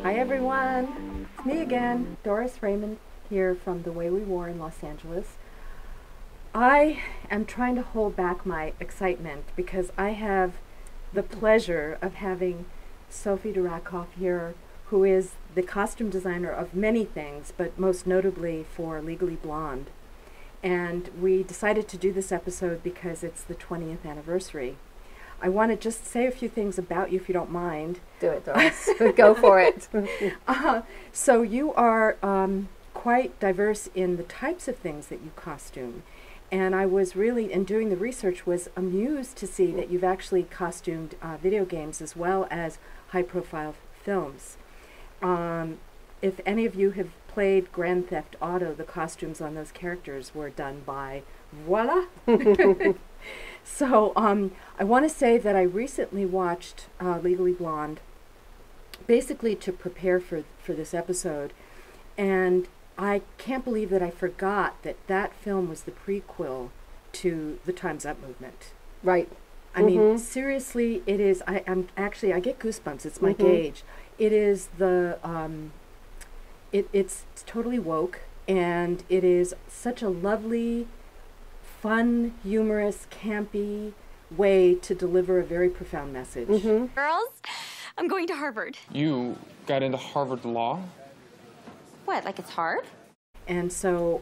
Hi everyone, it's me again, Doris Raymond here from The Way We Wore in Los Angeles. I am trying to hold back my excitement because I have the pleasure of having Sophie De Rakoff here, who is the costume designer of many things, but most notably for Legally Blonde. And we decided to do this episode because it's the 20th anniversary. I want to just say a few things about you, if you don't mind. Do it, Doris. Go for it. So you are quite diverse in the types of things that you costume. And I was really, in doing the research, was amused to see that you've actually costumed video games as well as high-profile films. If any of you have played Grand Theft Auto, the costumes on those characters were done by voila. So I want to say that I recently watched Legally Blonde, basically to prepare for this episode, and I can't believe that I forgot that that film was the prequel to the Time's Up movement. Right. I mean, seriously, it is. I get goosebumps. It's my gauge. It is the. It's totally woke, and it is such a lovely, fun, humorous, campy way to deliver a very profound message. Girls, I'm going to Harvard. You got into Harvard Law? What, like it's hard? And so,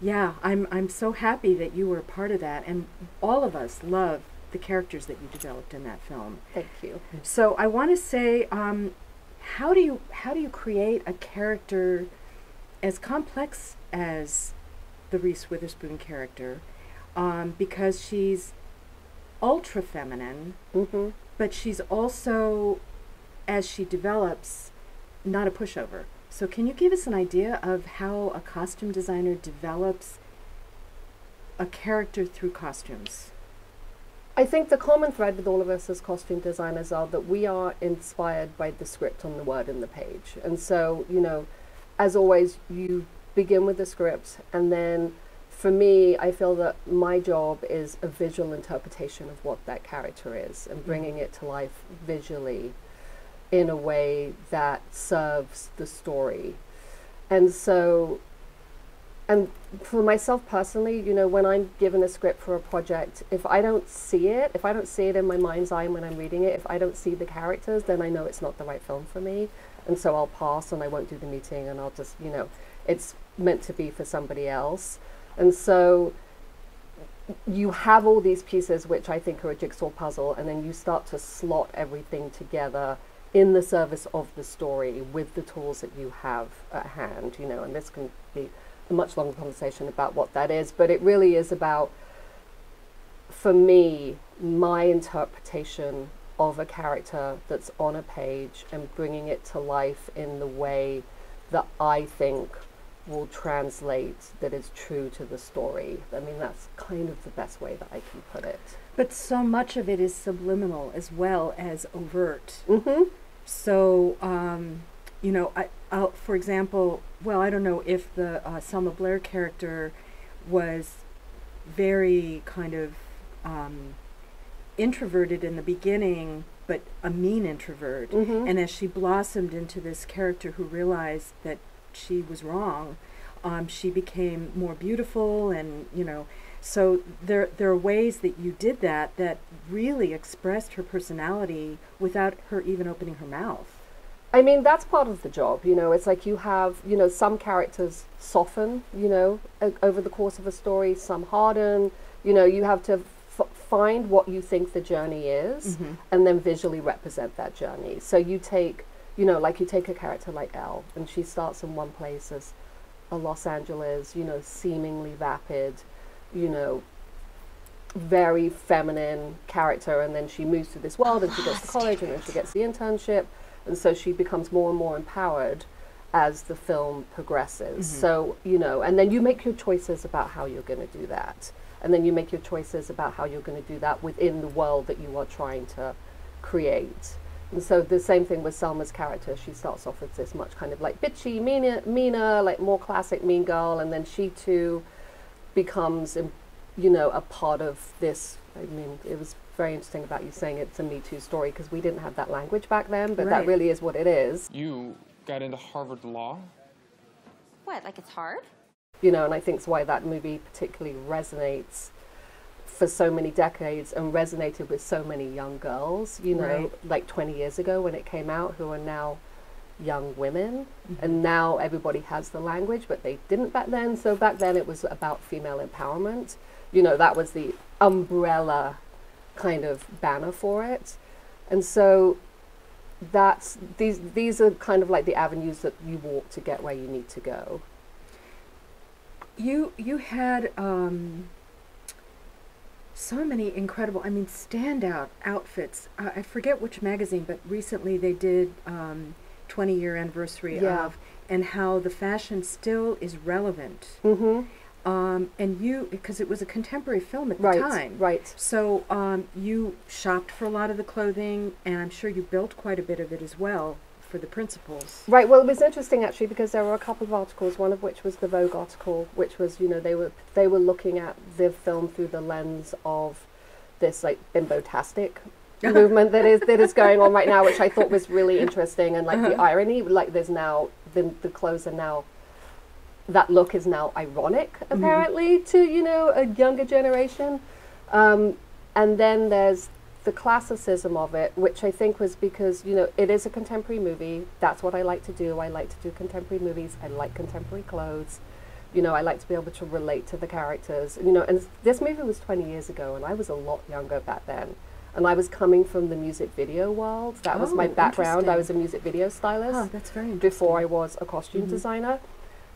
yeah, I'm so happy that you were a part of that, and all of us love the characters that you developed in that film. Thank you. So I want to say, how do you create a character as complex as the Reese Witherspoon character, because she's ultra feminine, but she's also, as she develops, not a pushover. So can you give us an idea of how a costume designer develops a character through costumes? I think the common thread with all of us as costume designers are that we are inspired by the script on the word in the page. And so, you know, as always, you begin with the script, and then for me, I feel that my job is a visual interpretation of what that character is and bringing it to life visually in a way that serves the story. And so, and for myself personally, you know, when I'm given a script for a project, if I don't see it in my mind's eye when I'm reading it, if I don't see the characters, then I know it's not the right film for me. And so I'll pass and I won't do the meeting, and I'll just, you know, it's meant to be for somebody else. And so you have all these pieces which I think are a jigsaw puzzle, and then you start to slot everything together in the service of the story with the tools that you have at hand, you know, and this can be a much longer conversation about what that is, but it really is about, for me, my interpretation of a character that's on a page and bringing it to life in the way that I think will translate, that is true to the story. I mean, that's kind of the best way that I can put it. But so much of it is subliminal as well as overt. So, you know, I'll, for example, well, I don't know if the Selma Blair character was very kind of introverted in the beginning, but a mean introvert. And as she blossomed into this character who realized that she was wrong, she became more beautiful, and, you know, so there are ways that you did that really expressed her personality without her even opening her mouth. I mean, that's part of the job, you know. It's like you have, you know, some characters soften, you know, over the course of a story, some harden, you know, you have to find what you think the journey is and then visually represent that journey. So you take, you know, like you take a character like Elle, and she starts in one place as a Los Angeles, you know, seemingly vapid, you know, very feminine character, and then she moves to this world and she goes to college and then she gets the internship, and so she becomes more and more empowered as the film progresses. So, you know, and then you make your choices about how you're going to do that, and then you make your choices about how you're going to do that within the world that you are trying to create. And so the same thing with Selma's character. She starts off as this much kind of like bitchy, meaner, like more classic mean girl, and then she too becomes, you know, a part of this. I mean, it was very interesting about you saying it's a Me Too story, because we didn't have that language back then, but that Right. really is what it is. You got into Harvard Law? What, like it's hard? You know, and I think it's why that movie particularly resonates for so many decades and resonated with so many young girls, you know, Right. like 20 years ago when it came out, who are now young women. And now everybody has the language, but they didn't back then. So back then it was about female empowerment. You know, that was the umbrella kind of banner for it. And so that's these are kind of like the avenues that you walk to get where you need to go. You had so many incredible, I mean, standout outfits. I forget which magazine, but recently they did 20-year anniversary Yeah. of, and how the fashion still is relevant. Mm-hmm. And you, because it was a contemporary film at the Right, time. right. So you shopped for a lot of the clothing, and I'm sure you built quite a bit of it as well for the principals. Right. Well, it was interesting actually, because there were a couple of articles. One of which was the Vogue article, which was, you know, they were looking at the film through the lens of this like bimbo-tastic movement that is going on right now, which I thought was really interesting, and like the irony, like there's now the clothes are now, that look is now ironic apparently to, you know, a younger generation, and then there's the classicism of it, which I think was because, you know, it is a contemporary movie. That's what I like to do. I like to do contemporary movies. I like contemporary clothes. You know, I like to be able to relate to the characters. You know, and this movie was 20 years ago, and I was a lot younger back then. And I was coming from the music video world. That was my background. I was a music video stylist. Oh, that's very interesting. Before I was a costume designer.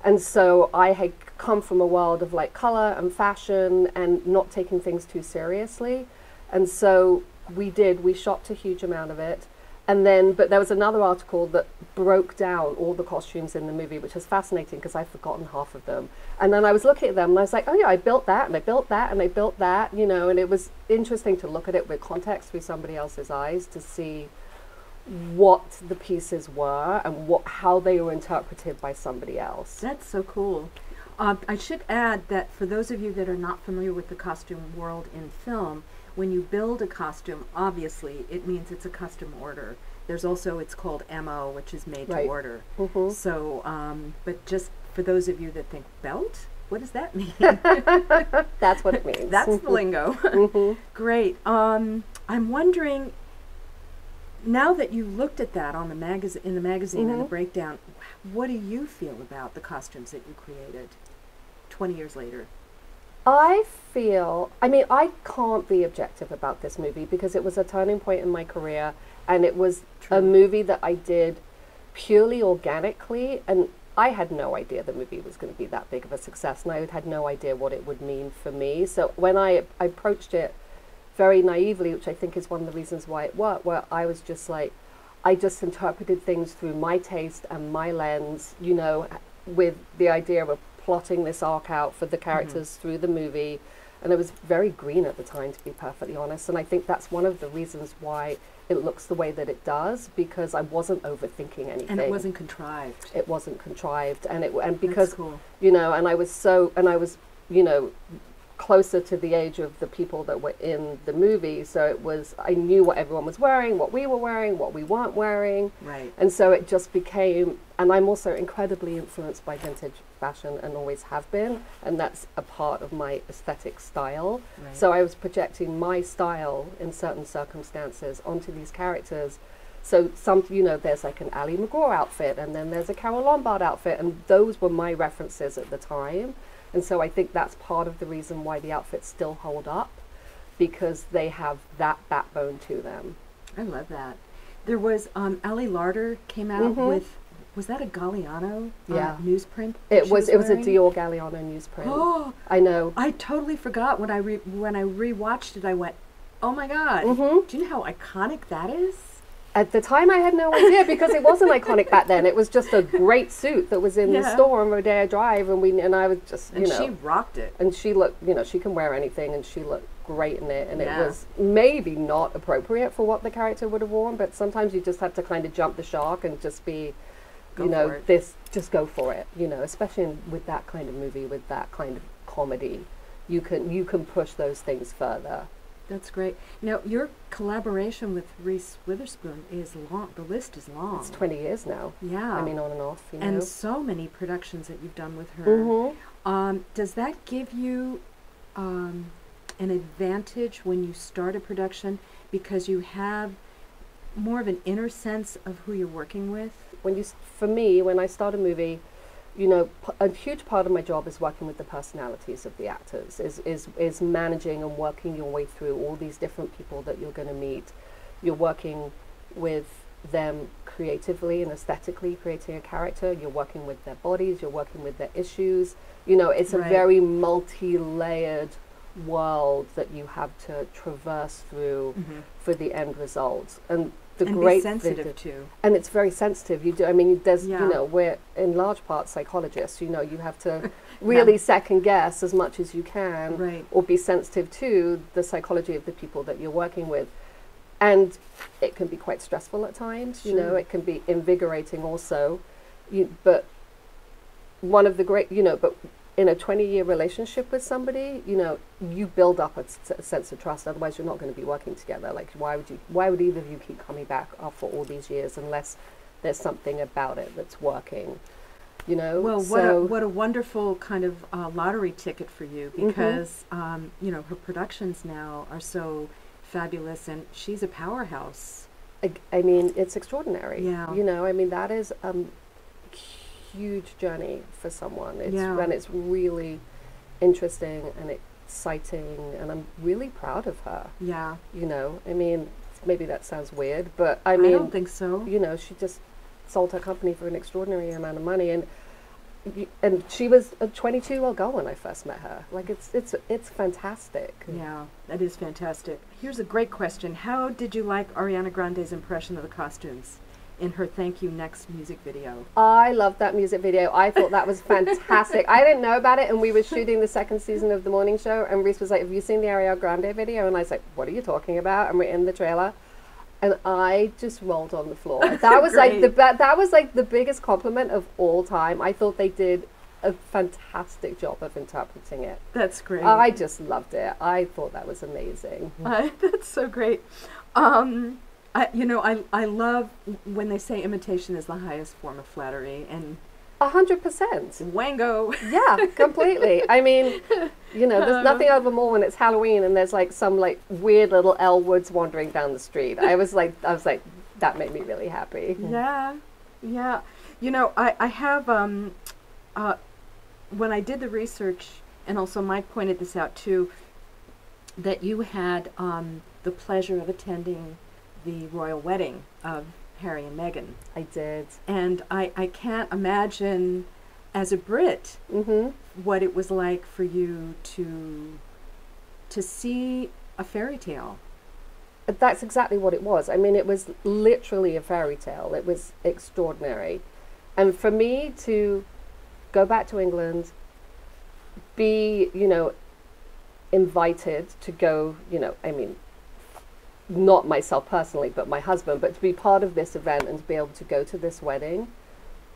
And so I had come from a world of like color and fashion and not taking things too seriously. And so we shopped a huge amount of it. And then, but there was another article that broke down all the costumes in the movie, which was fascinating because I'd forgotten half of them. And then I was looking at them and I was like, oh yeah, I built that and I built that and I built that, you know, and it was interesting to look at it with context through somebody else's eyes to see what the pieces were and how they were interpreted by somebody else. That's so cool. I should add that for those of you that are not familiar with the costume world in film, when you build a costume, obviously it means it's a custom order. There's also, it's called MO, which is made to order. So, but just for those of you that think, belt? What does that mean? That's what it means. That's the lingo. Great. I'm wondering, now that you looked at that on the in the magazine and the breakdown, what do you feel about the costumes that you created 20 years later? I feel, I mean, I can't be objective about this movie because it was a turning point in my career, and it was a movie that I did purely organically, and I had no idea the movie was going to be that big of a success, and I had no idea what it would mean for me. So when I approached it very naively, which I think is one of the reasons why it worked, where I was just like, I just interpreted things through my taste and my lens, you know, with the idea of plotting this arc out for the characters through the movie. And it was very green at the time, to be perfectly honest. And I think that's one of the reasons why it looks the way that it does, because I wasn't overthinking anything. And it wasn't contrived. It wasn't contrived. And because, That's cool. you know, and I was, you know, closer to the age of the people that were in the movie. So it was, I knew what everyone was wearing, what we were wearing, what we weren't wearing. Right. And so it just became, and I'm also incredibly influenced by vintage fashion and always have been, and that's a part of my aesthetic style. Right. So I was projecting my style in certain circumstances onto these characters. So some, you know, there's like an Ali McGraw outfit, and then there's a Carole Lombard outfit, and those were my references at the time. And so I think that's part of the reason why the outfits still hold up, because they have that backbone to them. I love that. There was, Ali Larder came out with, was that a Galliano newsprint? It was a wearing? Dior Galliano newsprint. Oh, I know. I totally forgot. When I rewatched it, I went, oh my God. Do you know how iconic that is? At the time, I had no idea, because it wasn't iconic back then. It was just a great suit that was in the store on Rodeo Drive, and I was just, you know. And she rocked it. And she looked, you know, she can wear anything, and she looked great in it. And it was maybe not appropriate for what the character would have worn, but sometimes you just have to kind of jump the shark and just be, just go for it, you know, especially with that kind of movie, with that kind of comedy. You can push those things further. That's great. Now, your collaboration with Reese Witherspoon is long. The list is long. It's 20 years now. Yeah. I mean, on and off, you know. And so many productions that you've done with her. Mm-hmm. Does that give you an advantage when you start a production because you have more of an inner sense of who you're working with? For me, when I start a movie, you know, a huge part of my job is working with the personalities of the actors, is managing and working your way through all these different people that you're going to meet. You're working with them creatively and aesthetically, creating a character. You're working with their bodies, you're working with their issues. You know, it's a very multi-layered world that you have to traverse through for the end result. And the great be sensitive to. And it's very sensitive. You do. I mean, there's, you know, we're in large part psychologists. You know, you have to really second guess as much as you can, or be sensitive to the psychology of the people that you're working with. And it can be quite stressful at times. You know, it can be invigorating also. But one of the great, you know, but in a 20-year relationship with somebody, you know, you build up a sense of trust. Otherwise, you're not going to be working together. Like, why would either of you keep coming back after all these years unless there's something about it that's working? You know. Well, what a wonderful kind of lottery ticket for you, because you know, her productions now are so fabulous, and she's a powerhouse. I mean, it's extraordinary. Yeah. You know, I mean, that is huge journey for someone. And it's really interesting and exciting, and I'm really proud of her. Yeah. You know, I mean, maybe that sounds weird, but I mean, I don't think so. You know, she just sold her company for an extraordinary amount of money, and she was a 22-year-old girl when I first met her. Like, it's fantastic. Yeah, that is fantastic. Here's a great question. How did you like Ariana Grande's impression of the costumes in her Thank You Next music video? I loved that music video. I thought that was fantastic. I didn't know about it, and we were shooting the second season of The Morning Show, and Reese was like, have you seen the Ariana Grande video? And I was like, what are you talking about? And we're in the trailer. And I just rolled on the floor. That was like the biggest compliment of all time. I thought they did a fantastic job of interpreting it. That's great. I just loved it. I thought that was amazing. That's so great. You know, I love when they say imitation is the highest form of flattery, and 100%. Wango. Yeah, completely. I mean, you know, there's nothing over more when it's Halloween and there's like some like weird little Elle Woods wandering down the street. I was like, that made me really happy. Yeah, yeah. You know, I have when I did the research, and also Mike pointed this out too, that you had the pleasure of attending the royal wedding of Harry and Meghan. I did. And I can't imagine, as a Brit, what it was like for you to see a fairy tale. That's exactly what it was. I mean, it was literally a fairy tale. It was extraordinary. And for me to go back to England, be, you know, invited to go, you know, I mean, not myself personally, but my husband, but to be part of this event and to be able to go to this wedding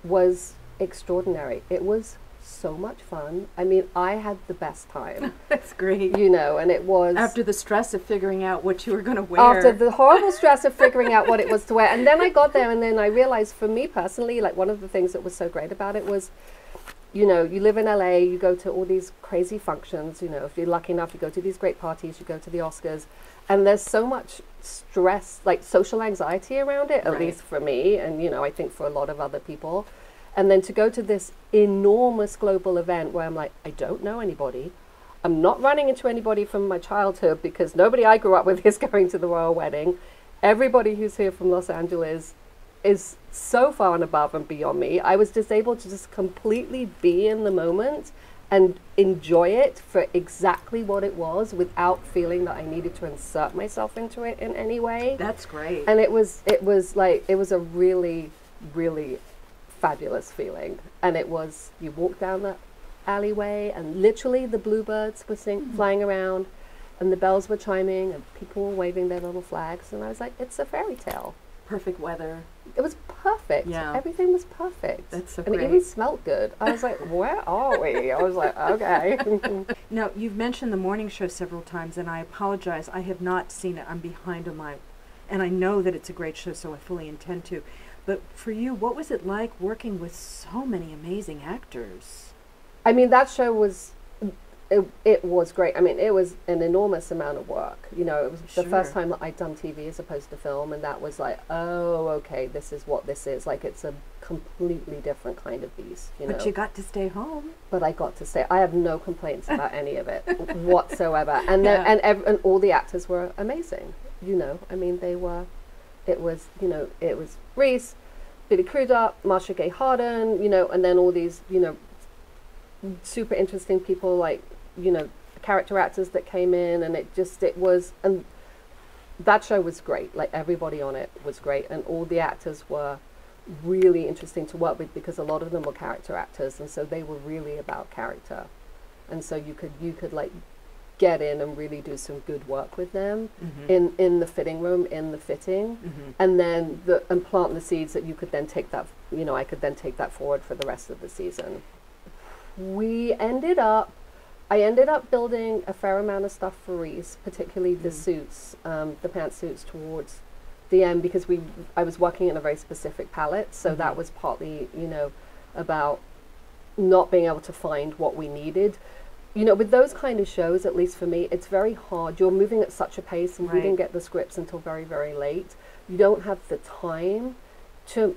was extraordinary. It was so much fun. I mean, I had the best time. That's great. You know, and it was... After the stress of figuring out what you were going to wear. After the horrible stress of figuring out what it was to wear. And then I got there, and then I realized, for me personally, like, one of the things that was so great about it was, you know, you live in LA, you go to all these crazy functions, you know, if you're lucky enough, you go to these great parties, you go to the Oscars, and there's so much stress, like social anxiety around it, at least for me, and, you know, I think for a lot of other people. And then to go to this enormous global event where I'm like, I don't know anybody. I'm not running into anybody from my childhood because nobody I grew up with is going to the royal wedding. Everybody who's here from Los Angeles is so far and above and beyond me. I was just able to just completely be in the moment and enjoy it for exactly what it was without feeling that I needed to insert myself into it in any way. That's great. And it was a really, really fabulous feeling. And it was, you walk down that alleyway and literally the bluebirds were flying around and the bells were chiming and people were waving their little flags. And I was like, it's a fairy tale. perfect weather. It was perfect. Yeah. Everything was perfect. That's so and great. it even smelled good. I was like, where are we? I was like, okay. Now, you've mentioned the morning show several times, and I apologize. I have not seen it. I'm behind on my... And I know that it's a great show, so I fully intend to. But for you, what was it like working with so many amazing actors? I mean, that show was... It was great. I mean, it was an enormous amount of work. You know, it was the first time that I'd done TV as opposed to film, and that was like, oh, okay, this is what this is. Like, it's a completely different kind of beast, you know. But you got to stay home. But I got to stay. I have no complaints about any of it whatsoever. And and all the actors were amazing. You know, I mean, they were. It was, you know, it was Reese, Billy Crudup, Marsha Gay Harden, you know, and then all these, you know, super interesting people like, you know, character actors that came in, and it was, and that show was great. Like, everybody on it was great, and all the actors were really interesting to work with, because a lot of them were character actors, and so they were really about character, and so you could like get in and really do some good work with them in the fitting room, in the fitting, and then and plant the seeds that you could then take that, you know, I could then take that forward for the rest of the season. I ended up building a fair amount of stuff for Reese, particularly the suits, the pantsuits towards the end, because I was working in a very specific palette, so that was partly, you know, about not being able to find what we needed. You know, with those kind of shows, at least for me, it's very hard. You're moving at such a pace, and we didn't get the scripts until very, very late. You don't have the time to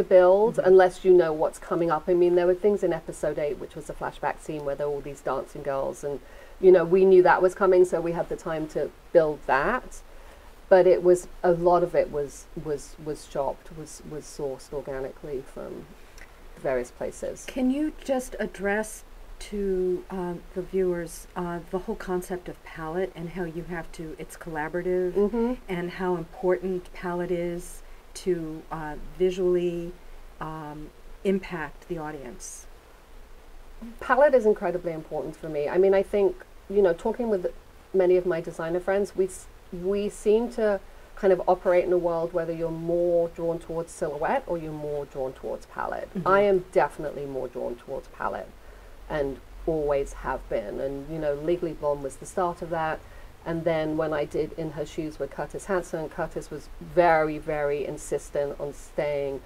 build unless you know what's coming up. I mean, there were things in episode 8, which was a flashback scene where there were all these dancing girls, and, you know, we knew that was coming, so we had the time to build that. But it was, a lot of it was chopped, was sourced organically from various places. Can you just address to the viewers the whole concept of palette, and how you have to, it's collaborative, and how important palette is to visually impact the audience? Palette is incredibly important for me. I mean, I think, you know, talking with many of my designer friends, we seem to kind of operate in a world whether you're more drawn towards silhouette or you're more drawn towards palette. I am definitely more drawn towards palette, and always have been. And, you know, Legally Blonde was the start of that. And then when I did In Her Shoes with Curtis Hanson, Curtis was very, very insistent on staying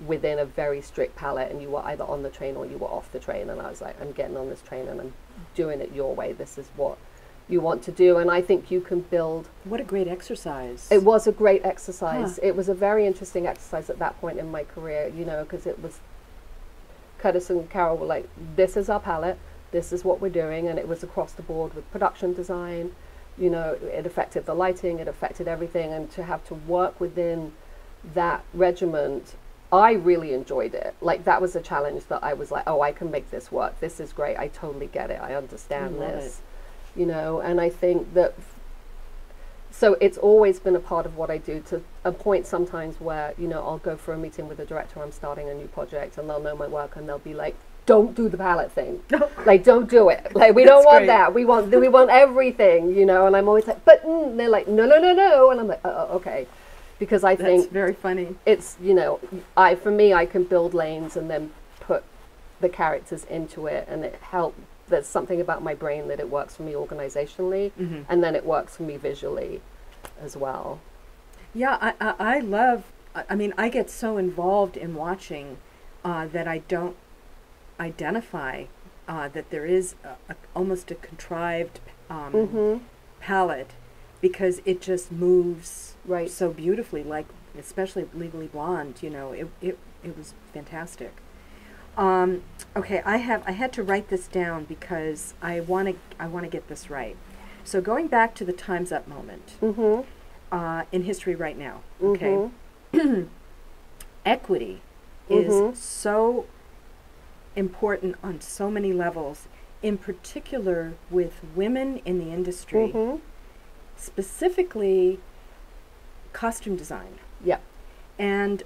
within a very strict palette, and you were either on the train or you were off the train. And I was like, I'm getting on this train and I'm doing it your way. This is what you want to do. And I think you can build... What a great exercise. It was a great exercise. It was a very interesting exercise at that point in my career, you know, because it was... Curtis and Carol were like, this is our palette, this is what we're doing, and it was across the board with production design. You know, it affected the lighting, it affected everything, and to have to work within that regiment, I really enjoyed it. Like, that was a challenge that I was like, oh, I can make this work. This is great. I totally get it. I understand this. You know, and I think that, so it's always been a part of what I do, to a point sometimes where, you know, I'll go for a meeting with a director, I'm starting a new project, and they'll know my work, and they'll be like, don't do the palette thing. Like, don't do it. Like, we don't want that. We want everything, you know. And I'm always like, but they're like, no. And I'm like, okay, because I think that's very funny. It's, you know, for me, I can build lanes and then put the characters into it, and it helps. There's something about my brain that it works for me organizationally, and then it works for me visually as well. Yeah, I love. I mean, I get so involved in watching that I don't identify that there is almost a contrived palette, because it just moves so beautifully, like especially Legally Blonde, you know, it was fantastic. Okay, I had to write this down because I want to get this right. So going back to the Time's Up moment in history right now, okay, equity is so important on so many levels, in particular with women in the industry, specifically costume design. Yeah. And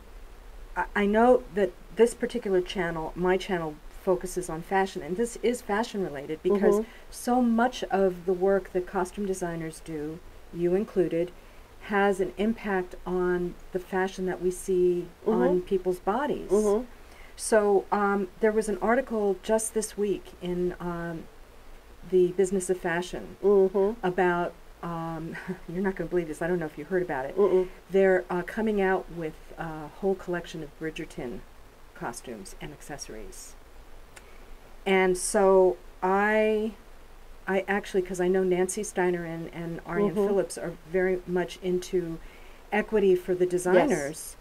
I know that this particular channel, my channel, focuses on fashion, and this is fashion related, because so much of the work that costume designers do, you included, has an impact on the fashion that we see on people's bodies. So there was an article just this week in the Business of Fashion about, you're not going to believe this, I don't know if you heard about it. They're coming out with a whole collection of Bridgerton costumes and accessories. And so I actually, because I know Nancy Steiner and Ariane Phillips are very much into equity for the designers.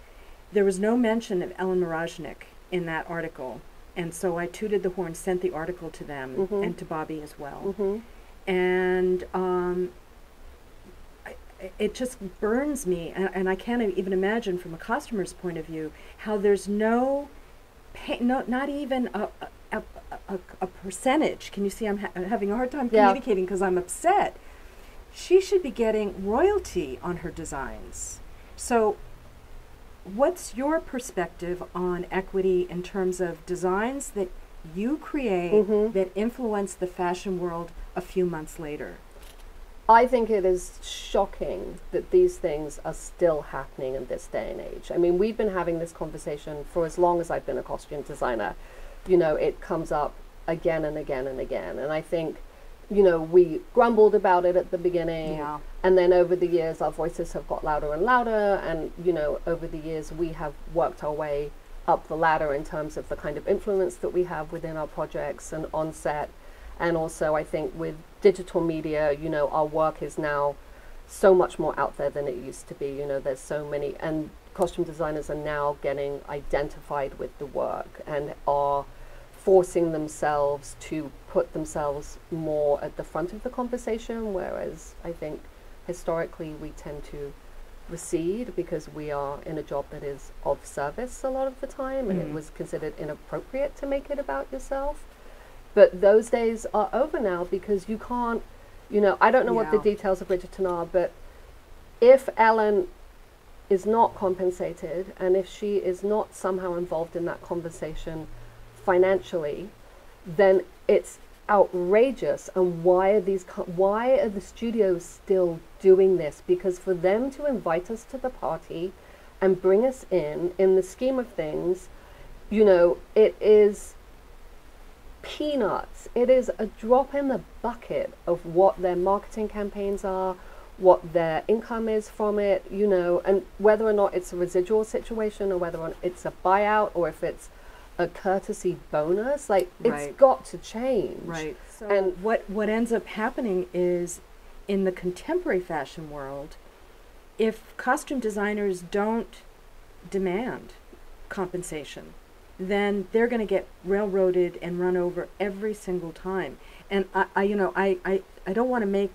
There was no mention of Ellen Moroznik in that article. And so I tooted the horn, sent the article to them and to Bobby as well. And it just burns me, and I can't even imagine from a customer's point of view how there's no not even a percentage. Can you see I'm having a hard time communicating because I'm upset. She should be getting royalty on her designs. So what's your perspective on equity in terms of designs that you create that influence the fashion world a few months later? I think it is shocking that these things are still happening in this day and age. I mean, we've been having this conversation for as long as I've been a costume designer. You know, it comes up again and again and again. And I think, you know, we grumbled about it at the beginning. And then over the years, our voices have got louder and louder. And, you know, over the years, we have worked our way up the ladder in terms of the kind of influence that we have within our projects and on set. And also, I think with digital media, you know, our work is now so much more out there than it used to be. You know, there's so many, and costume designers are now getting identified with the work and are forcing themselves to put themselves more at the front of the conversation, whereas I think historically we tend to recede because we are in a job that is of service a lot of the time, and it was considered inappropriate to make it about yourself. But those days are over now because you can't, you know, I don't know what the details of Bridgerton are, but if Ellen is not compensated and if she is not somehow involved in that conversation financially, then it's outrageous. And why are the studios still doing this? Because for them to invite us to the party and bring us in the scheme of things, you know, it is peanuts. It is a drop in the bucket of what their marketing campaigns are, what their income is from it, you know, and whether or not it's a residual situation or whether or not it's a buyout or if it's a courtesy bonus, like it's got to change. So and what ends up happening is in the contemporary fashion world, if costume designers don't demand compensation, then they're going to get railroaded and run over every single time. And I don't want to make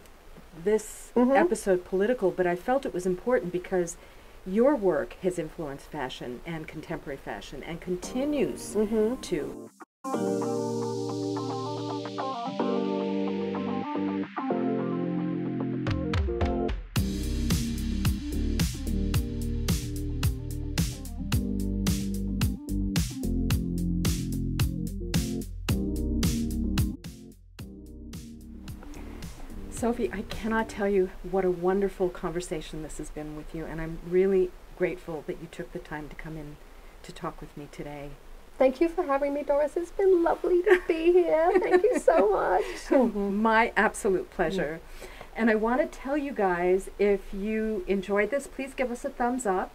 this episode political, but I felt it was important because your work has influenced fashion and contemporary fashion and continues to. Sophie, I cannot tell you what a wonderful conversation this has been with you, and I'm really grateful that you took the time to come in to talk with me today. Thank you for having me, Doris. It's been lovely to be here. Thank you so much. My absolute pleasure. And I want to tell you guys, if you enjoyed this, please give us a thumbs up.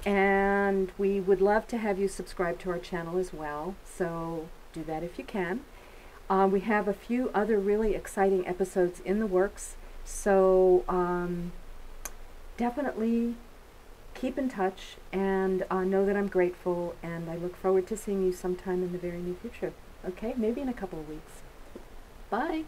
And we would love to have you subscribe to our channel as well. So do that if you can. We have a few other really exciting episodes in the works, so definitely keep in touch and know that I'm grateful, and I look forward to seeing you sometime in the very near future. Okay, maybe in a couple of weeks. Bye.